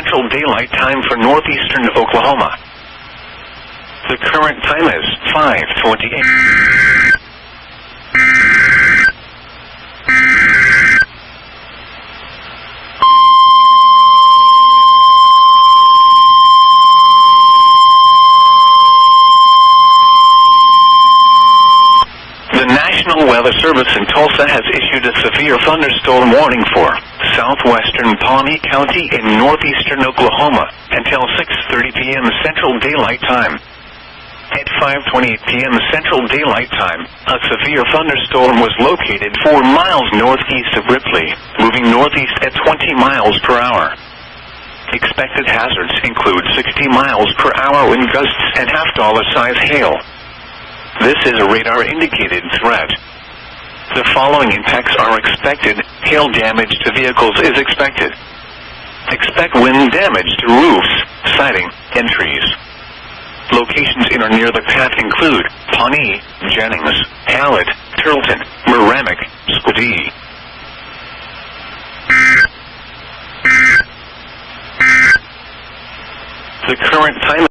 Central Daylight Time for northeastern Oklahoma. The current time is 5:28. The National Weather Service in Tulsa has issued a severe thunderstorm warning for southwestern Pawnee County in northeastern Oklahoma until 6:30 p.m. Central Daylight Time. At 5:28 p.m. Central Daylight Time, a severe thunderstorm was located 4 miles northeast of Ripley, moving northeast at 20 miles per hour. Expected hazards include 60 miles per hour wind gusts and half-dollar size hail. This is a radar-indicated threat. The following impacts are expected. Hail damage to vehicles is expected. Expect wind damage to roofs, siding, and trees. Locations in or near the path include Pawnee, Jennings, Hallett, Turleton, Merrimack, Squidee. The current time